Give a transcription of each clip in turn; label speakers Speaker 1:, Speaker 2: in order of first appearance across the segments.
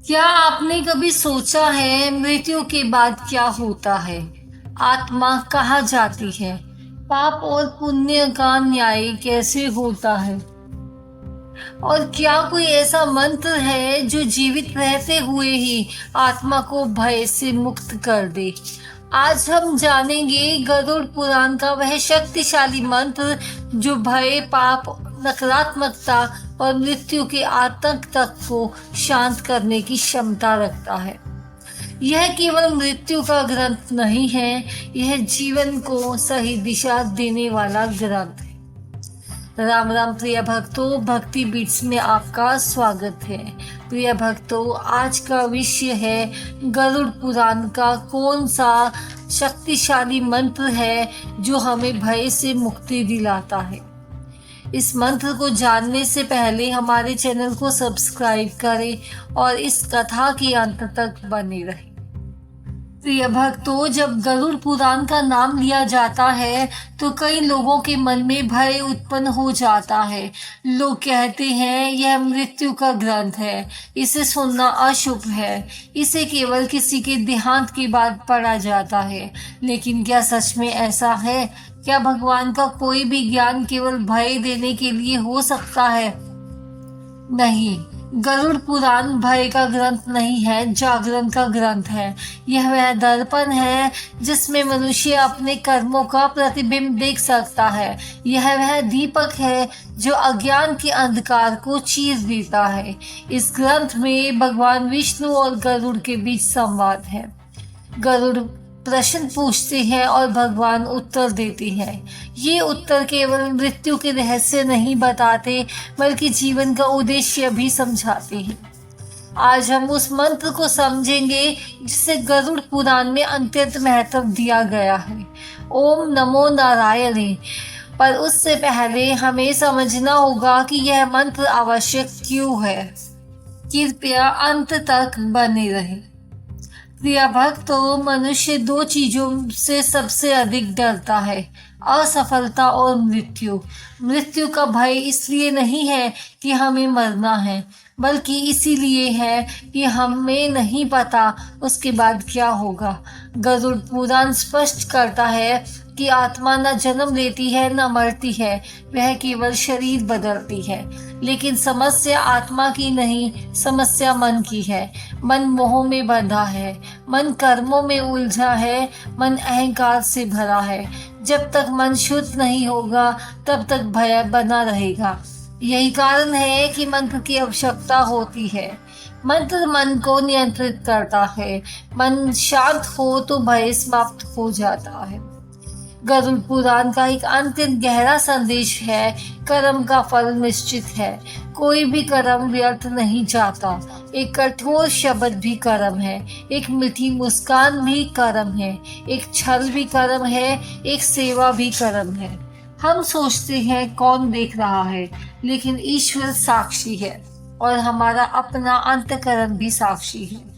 Speaker 1: क्या आपने कभी सोचा है मृत्यु के बाद क्या होता है? आत्मा कहाँ जाती है? पाप और पुण्य का न्याय कैसे होता है? और क्या कोई ऐसा मंत्र है जो जीवित रहते हुए ही आत्मा को भय से मुक्त कर दे? आज हम जानेंगे गरुड़ पुराण का वह शक्तिशाली मंत्र जो भय, पाप, नकारात्मकता और मृत्यु के आतंक तक को शांत करने की क्षमता रखता है। यह केवल मृत्यु का ग्रंथ नहीं है, यह जीवन को सही दिशा देने वाला ग्रंथ है। राम राम प्रिय भक्तों, भक्ति बीट्स में आपका स्वागत है। प्रिय भक्तों, आज का विषय है गरुड़ पुराण का कौन सा शक्तिशाली मंत्र है जो हमें भय से मुक्ति दिलाता है। इस मंत्र को जानने से पहले हमारे चैनल को सब्सक्राइब करें और इस कथा के अंत तक बने रहें। प्रिय भक्तों, जब गरुड़ पुराण का नाम लिया जाता है तो कई लोगों के मन में भय उत्पन्न हो जाता है। लोग कहते हैं यह मृत्यु का ग्रंथ है, इसे सुनना अशुभ है, इसे केवल किसी के देहांत के बाद पढ़ा जाता है। लेकिन क्या सच में ऐसा है? क्या भगवान का कोई भी ज्ञान केवल भय देने के लिए हो सकता है? नहीं, गरुड़ पुराण भय का ग्रंथ नहीं है, जागरण का ग्रंथ है। यह वह दर्पण है जिसमें मनुष्य अपने कर्मों का प्रतिबिंब देख सकता है। यह वह दीपक है जो अज्ञान के अंधकार को चीर देता है। इस ग्रंथ में भगवान विष्णु और गरुड़ के बीच संवाद है। गरुड़ प्रश्न पूछते हैं और भगवान उत्तर देते हैं। ये उत्तर केवल मृत्यु के रहस्य नहीं बताते, बल्कि जीवन का उद्देश्य भी समझाते हैं। आज हम उस मंत्र को समझेंगे जिसे गरुड़ पुराण में अत्यंत महत्व दिया गया है, ओम नमो नारायण। पर उससे पहले हमें समझना होगा कि यह मंत्र आवश्यक क्यों है। कृपया अंत तक बने रहें। प्रिय भक्तों, मनुष्य दो चीजों से सबसे अधिक डरता है, असफलता और मृत्यु। मृत्यु का भय इसलिए नहीं है कि हमें मरना है, बल्कि इसीलिए है कि हमें नहीं पता उसके बाद क्या होगा। गरुड़ पुराण स्पष्ट करता है कि आत्मा न जन्म लेती है न मरती है, वह केवल शरीर बदलती है। लेकिन समस्या आत्मा की नहीं, समस्या मन की है। मन मोह में बंधा है, मन कर्मों में उलझा है, मन अहंकार से भरा है। जब तक मन शुद्ध नहीं होगा तब तक भय बना रहेगा। यही कारण है कि मंत्र की आवश्यकता होती है। मंत्र मन को नियंत्रित करता है। मन शांत हो तो भय समाप्त हो जाता है। गरुड़ पुराण का एक अत्यंत गहरा संदेश है, कर्म का फल निश्चित है। कोई भी कर्म व्यर्थ नहीं जाता। एक कठोर शब्द भी कर्म है, एक मीठी मुस्कान भी कर्म है, एक छल भी कर्म है, एक सेवा भी कर्म है। हम सोचते हैं कौन देख रहा है, लेकिन ईश्वर साक्षी है और हमारा अपना अंतःकरण भी साक्षी है।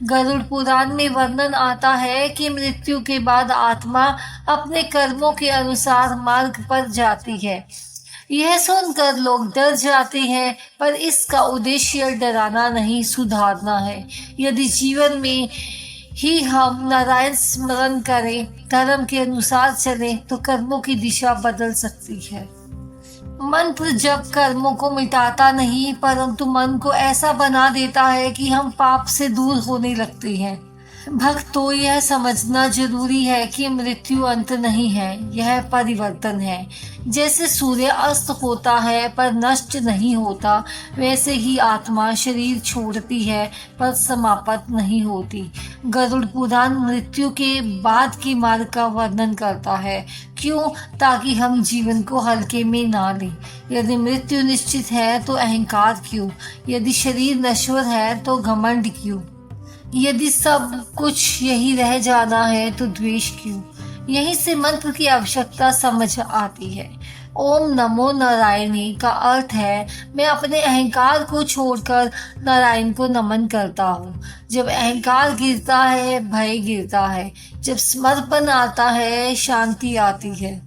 Speaker 1: गरुड़ पुराण में वर्णन आता है कि मृत्यु के बाद आत्मा अपने कर्मों के अनुसार मार्ग पर जाती है। यह सुनकर लोग डर जाते हैं, पर इसका उद्देश्य डराना नहीं, सुधारना है। यदि जीवन में ही हम नारायण स्मरण करें, धर्म के अनुसार चलें, तो कर्मों की दिशा बदल सकती है। मंत्र जब कर्मों को मिटाता नहीं, परंतु मन को ऐसा बना देता है कि हम पाप से दूर होने लगते हैं। भक्तों, यह समझना जरूरी है कि मृत्यु अंत नहीं है, यह परिवर्तन है। जैसे सूर्य अस्त होता है पर नष्ट नहीं होता, वैसे ही आत्मा शरीर छोड़ती है पर समाप्त नहीं होती। गरुड़ पुराण मृत्यु के बाद के मार्ग का वर्णन करता है। क्यों? ताकि हम जीवन को हल्के में ना लें। यदि मृत्यु निश्चित है तो अहंकार क्यों? यदि शरीर नश्वर है तो घमंड क्यों? यदि सब कुछ यही रह जाना है तो द्वेष क्यों? यहीं से मंत्र की आवश्यकता समझ आती है। ओम नमो नारायणी का अर्थ है मैं अपने अहंकार को छोड़कर नारायण को नमन करता हूँ। जब अहंकार गिरता है, भय गिरता है। जब समर्पण आता है, शांति आती है।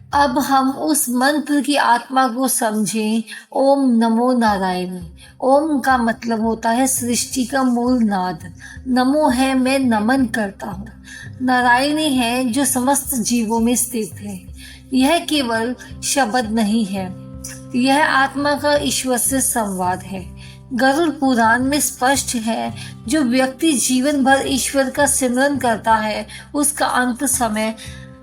Speaker 1: अब हम उस मंत्र की आत्मा को समझें। ओम नमो नारायण। ओम का मतलब होता है सृष्टि का मूल नाद। नमो है मैं नमन करता हूँ। नारायणी है जो समस्त जीवों में स्थित है। यह केवल शब्द नहीं है, यह आत्मा का ईश्वर से संवाद है। गरुड़ पुराण में स्पष्ट है, जो व्यक्ति जीवन भर ईश्वर का सिमरन करता है उसका अंत समय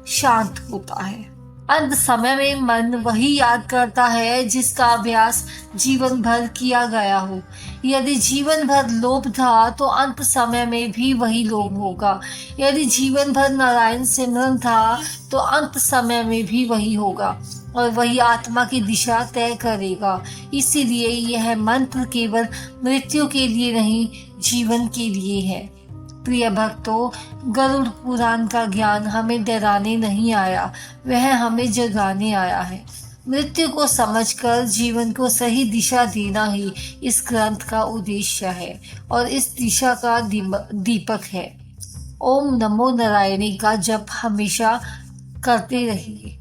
Speaker 1: शांत होता है। अंत समय में मन वही याद करता है जिसका अभ्यास जीवन भर किया गया हो। यदि जीवन भर लोभ था तो अंत समय में भी वही लोभ होगा। यदि जीवन भर नारायण सिमरन था तो अंत समय में भी वही होगा और वही आत्मा की दिशा तय करेगा। इसीलिए यह मंत्र केवल मृत्यु के लिए नहीं, जीवन के लिए है। प्रिय भक्तों, गरुड़ पुराण का ज्ञान हमें डराने नहीं आया, वह हमें जगाने आया है। मृत्यु को समझकर जीवन को सही दिशा देना ही इस ग्रंथ का उद्देश्य है और इस दिशा का दीपक है। ओम नमो नारायणी का जप हमेशा करते रहिए।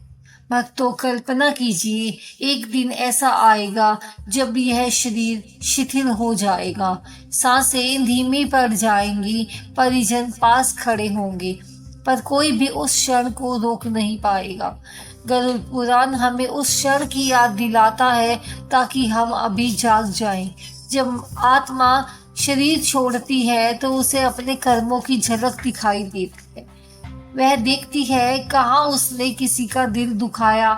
Speaker 1: भक्तों, कल्पना कीजिए, एक दिन ऐसा आएगा जब यह शरीर शिथिल हो जाएगा, सांसें धीमी पड़ जाएंगी, परिजन पास खड़े होंगे, पर कोई भी उस क्षण को रोक नहीं पाएगा। गरुड़ पुराण हमें उस क्षण की याद दिलाता है ताकि हम अभी जाग जाएं। जब आत्मा शरीर छोड़ती है तो उसे अपने कर्मों की झलक दिखाई देती है। वह देखती है कहाँ उसने किसी का दिल दुखाया,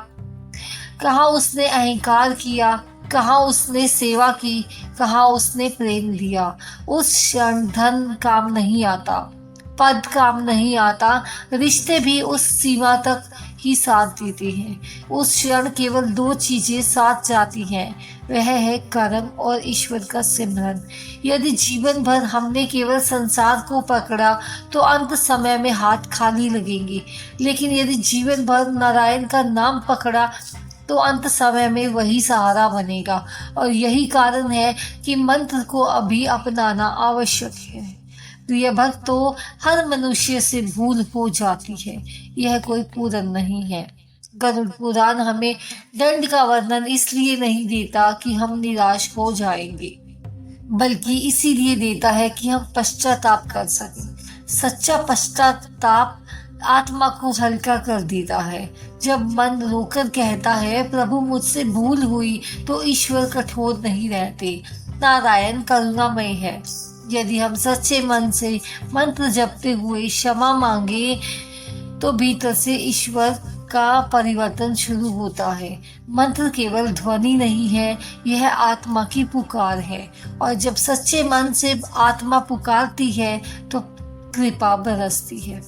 Speaker 1: कहाँ उसने अहंकार किया, कहाँ उसने सेवा की, कहाँ उसने प्रेम दिया। उस क्षण धन काम नहीं आता, पद काम नहीं आता, रिश्ते भी उस सीमा तक ही साथ देते हैं। उस क्षण केवल दो चीजें साथ जाती हैं, वह है कर्म और ईश्वर का सिमरन। यदि जीवन भर हमने केवल संसार को पकड़ा तो अंत समय में हाथ खाली लगेंगे, लेकिन यदि जीवन भर नारायण का नाम पकड़ा तो अंत समय में वही सहारा बनेगा। और यही कारण है कि मंत्र को अभी अपनाना आवश्यक है। प्रिय भक्तों, हर मनुष्य से भूल हो जाती है, यह कोई पूरन नहीं है। गरुड़ पुराण हमें दंड का वर्णन इसलिए नहीं देता कि हम निराश हो जाएंगे, बल्कि इसीलिए देता है कि हम पश्चाताप कर सकें। सच्चा पश्चाताप आत्मा को हल्का कर देता है। जब मन रोकर कहता है प्रभु मुझसे भूल हुई, तो ईश्वर कठोर नहीं रहते, नारायण करुणामय है। यदि हम सच्चे मन से मंत्र जपते हुए क्षमा मांगे तो भीतर से ईश्वर का परिवर्तन शुरू होता है। मंत्र केवल ध्वनि नहीं है, यह आत्मा की पुकार है, और जब सच्चे मन से आत्मा पुकारती है तो कृपा बरसती है।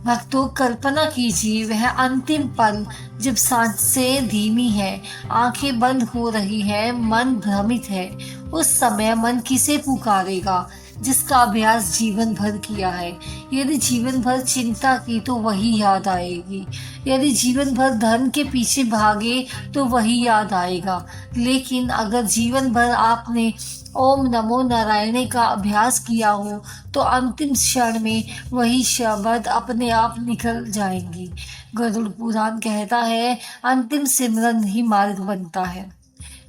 Speaker 1: भक्तों, कल्पना कीजिए वह अंतिम पल जब सांसें धीमी है, आंखें बंद हो रही है, मन भ्रमित है। उस समय मन किसे पुकारेगा? जिसका अभ्यास जीवन भर किया है। यदि जीवन भर चिंता की तो वही याद आएगी, यदि जीवन भर धन के पीछे भागे तो वही याद आएगा। लेकिन अगर जीवन भर आपने ओम नमो नारायण का अभ्यास किया हो तो अंतिम क्षण में वही शब्द अपने आप निकल जाएंगी। गरुड़ पुराण कहता है अंतिम सिमरन ही मार्ग बनता है।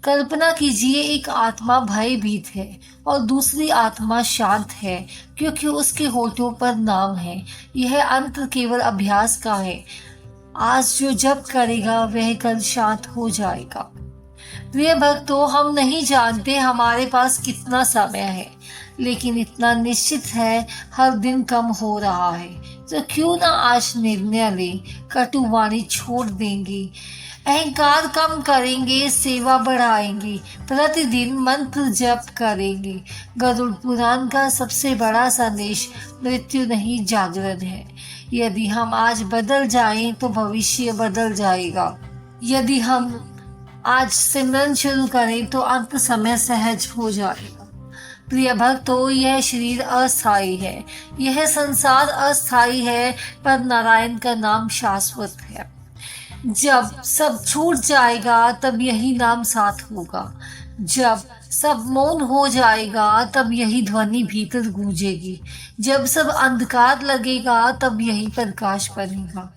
Speaker 1: कल्पना कीजिए एक आत्मा भयभीत है और दूसरी आत्मा शांत है, क्योंकि उसके होठों पर नाम है। यह अंत केवल अभ्यास का है। आज जो जप करेगा वह कल शांत हो जाएगा। प्रिय भक्तों, हम नहीं जानते हमारे पास कितना समय है, लेकिन इतना निश्चित है हर दिन कम हो रहा है। तो क्यों ना आज निर्णय लें, कटु वाणी छोड़ देंगे, अहंकार कम करेंगे, सेवा बढ़ाएंगे, प्रतिदिन मंत्र जप करेंगे। गरुड़ पुराण का सबसे बड़ा संदेश मृत्यु नहीं जागरण है। यदि हम आज बदल जाएं तो भविष्य बदल जाएगा। यदि हम आज सिमरन शुरू करें तो अंत समय सहज हो जाएगा। प्रिय भक्तों, यह शरीर अस्थायी है, यह संसार अस्थायी है, पर नारायण का नाम शाश्वत है। जब सब छूट जाएगा तब यही नाम साथ होगा। जब सब मौन हो जाएगा तब यही ध्वनि भीतर गूंजेगी। जब सब अंधकार लगेगा तब यही प्रकाश बनेगा।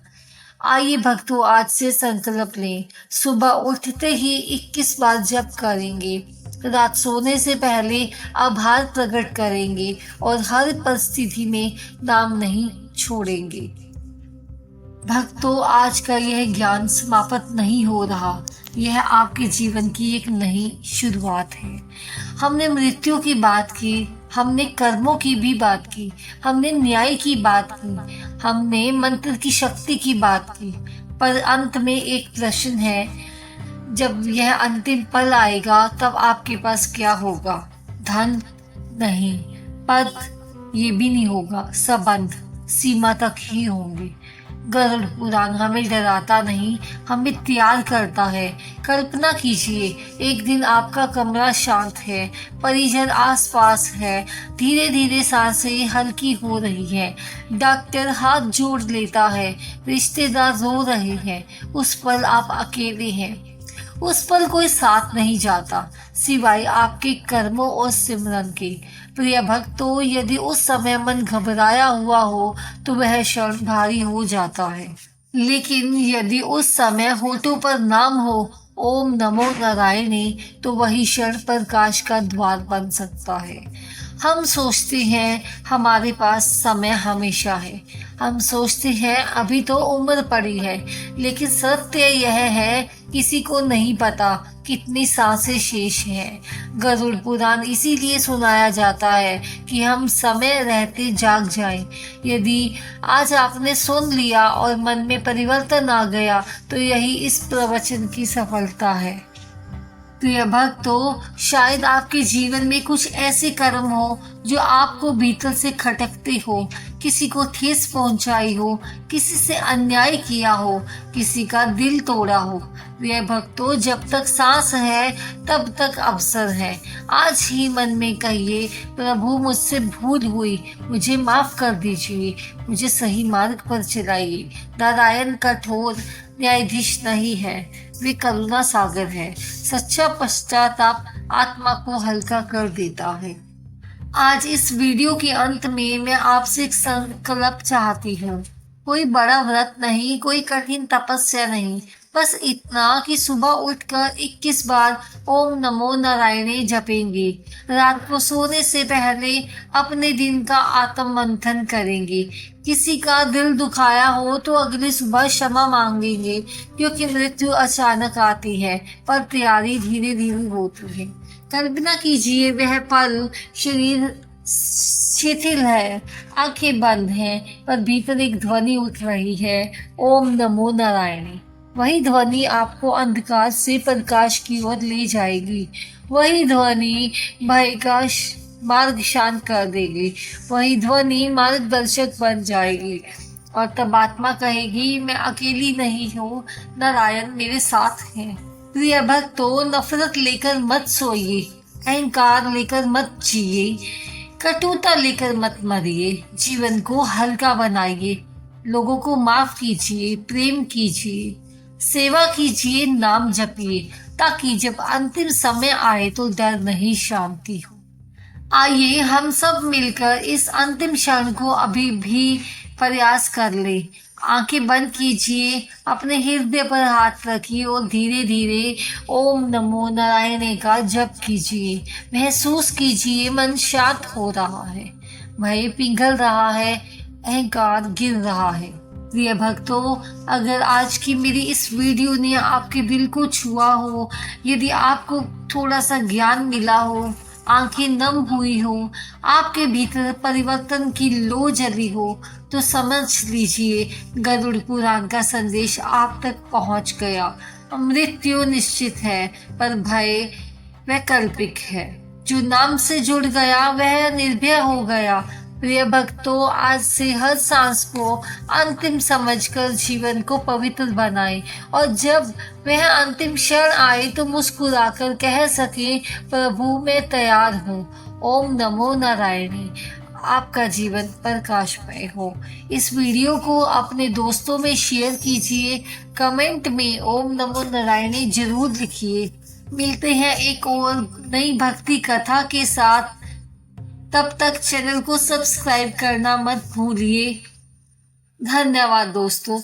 Speaker 1: आइए भक्तों, आज से संकल्प लें, सुबह उठते ही 21 बार जप करेंगे, रात सोने से पहले आभार प्रकट करेंगे और हर परिस्थिति में नाम नहीं छोड़ेंगे। भक्तों, आज का यह ज्ञान समाप्त नहीं हो रहा, यह आपके जीवन की एक नई शुरुआत है। हमने मृत्यु की बात की, हमने कर्मों की भी बात की, हमने न्याय की बात की, हमने मंत्र की शक्ति की बात की, पर अंत में एक प्रश्न है, जब यह अंतिम पल आएगा तब आपके पास क्या होगा? धन नहीं, पद ये भी नहीं होगा, संबंध सीमा तक ही होंगे। गरुड़ पुराण हमें डराता नहीं, हमें तैयार करता है। कल्पना कीजिए, एक दिन आपका कमरा शांत है, परिजन आसपास है, धीरे धीरे सांसें हल्की हो रही है, डॉक्टर हाथ जोड़ लेता है, रिश्तेदार रो रहे हैं, उस पल आप अकेले हैं। उस पर कोई साथ नहीं जाता सिवाय आपके कर्मों और सिमरन के। प्रिय भक्तों, यदि उस समय मन घबराया हुआ हो तो वह क्षण भारी हो जाता है, लेकिन यदि उस समय होठों पर नाम हो ओम नमो नारायणे, तो वही क्षण प्रकाश का द्वार बन सकता है। हम सोचते हैं हमारे पास समय हमेशा है, हम सोचते हैं अभी तो उम्र पड़ी है, लेकिन सत्य यह है किसी को नहीं पता कितनी सांसें शेष हैं। गरुड़ पुराण इसीलिए सुनाया जाता है कि हम समय रहते जाग जाएं। यदि आज आपने सुन लिया और मन में परिवर्तन आ गया तो यही इस प्रवचन की सफलता है। प्रिय भक्तों, शायद आपके जीवन में कुछ ऐसे कर्म हो जो आपको भीतर से खटकते हो, किसी को ठेस पहुंचाई हो, किसी से अन्याय किया हो, किसी का दिल तोड़ा हो। प्रिय भक्तों, जब तक सांस है तब तक अवसर है। आज ही मन में कहिए, प्रभु मुझसे भूल हुई, मुझे माफ कर दीजिए, मुझे सही मार्ग पर चलाइए। नारायण कठोर न्यायाधीश नहीं है, वे करुणा सागर है। सच्चा पश्चाताप आत्मा को हल्का कर देता है। आज इस वीडियो के अंत में मैं आपसे एक संकल्प चाहती हूँ। कोई बड़ा व्रत नहीं, कोई कठिन तपस्या नहीं, बस इतना कि सुबह उठकर 21 बार ओम नमो नारायणे जपेंगे, रात को सोने से पहले अपने दिन का आत्म मंथन करेंगे, किसी का दिल दुखाया हो तो अगली सुबह क्षमा मांगेंगे, क्योंकि मृत्यु अचानक आती है पर तैयारी धीरे धीरे होती है। कल्पना कीजिए, वह पल शरीर शिथिल है, आंखें बंद हैं, पर भीतर एक ध्वनि उठ रही है, ओम नमो नारायणे। वही ध्वनि आपको अंधकार से प्रकाश की ओर ले जाएगी, वही ध्वनि भय का मार्ग शांत कर देगी, वही ध्वनि मार्गदर्शक बन जाएगी, और तब आत्मा कहेगी, मैं अकेली नहीं हूँ, नारायण मेरे साथ हैं। प्रिय भक्तों, नफरत लेकर मत सोइए, अहंकार लेकर मत जिए, कटुता लेकर मत मरिए, जीवन को हल्का बनाइए, लोगों को माफ कीजिए, प्रेम कीजिए, सेवा कीजिए, नाम जपिए, ताकि जब अंतिम समय आए तो डर नहीं, शांति हो। आइए हम सब मिलकर इस अंतिम क्षण को अभी भी प्रयास कर ले। आंखें बंद कीजिए, अपने हृदय पर हाथ रखिए और धीरे धीरे ओम नमो नारायण का जप कीजिए। महसूस कीजिए मन शांत हो रहा है, भय पिघल रहा है, अहंकार गिर रहा है। प्रिय भक्तों, अगर आज की मेरी इस वीडियो ने आपके दिल को छुआ हो, यदि आपको थोड़ा सा ज्ञान मिला हो, आंखें नम हुई हो, आपके भीतर परिवर्तन की लो जली हो, तो समझ लीजिए गरुड़ पुराण का संदेश आप तक पहुंच गया। मृत्यु निश्चित है पर भय वैकल्पिक है। जो नाम से जुड़ गया वह निर्भय हो गया। प्रिय भक्तों, आज से हर सांस को अंतिम समझकर जीवन को पवित्र बनाएं, और जब वह अंतिम क्षण आए तो मुस्कुराकर कह सके, प्रभु मैं तैयार हूँ। ओम नमो नारायणे। आपका जीवन प्रकाशमय हो। इस वीडियो को अपने दोस्तों में शेयर कीजिए, कमेंट में ओम नमो नारायणे जरूर लिखिए। मिलते हैं एक और नई भक्ति कथा के साथ, तब तक चैनल को सब्सक्राइब करना मत भूलिए। धन्यवाद दोस्तों।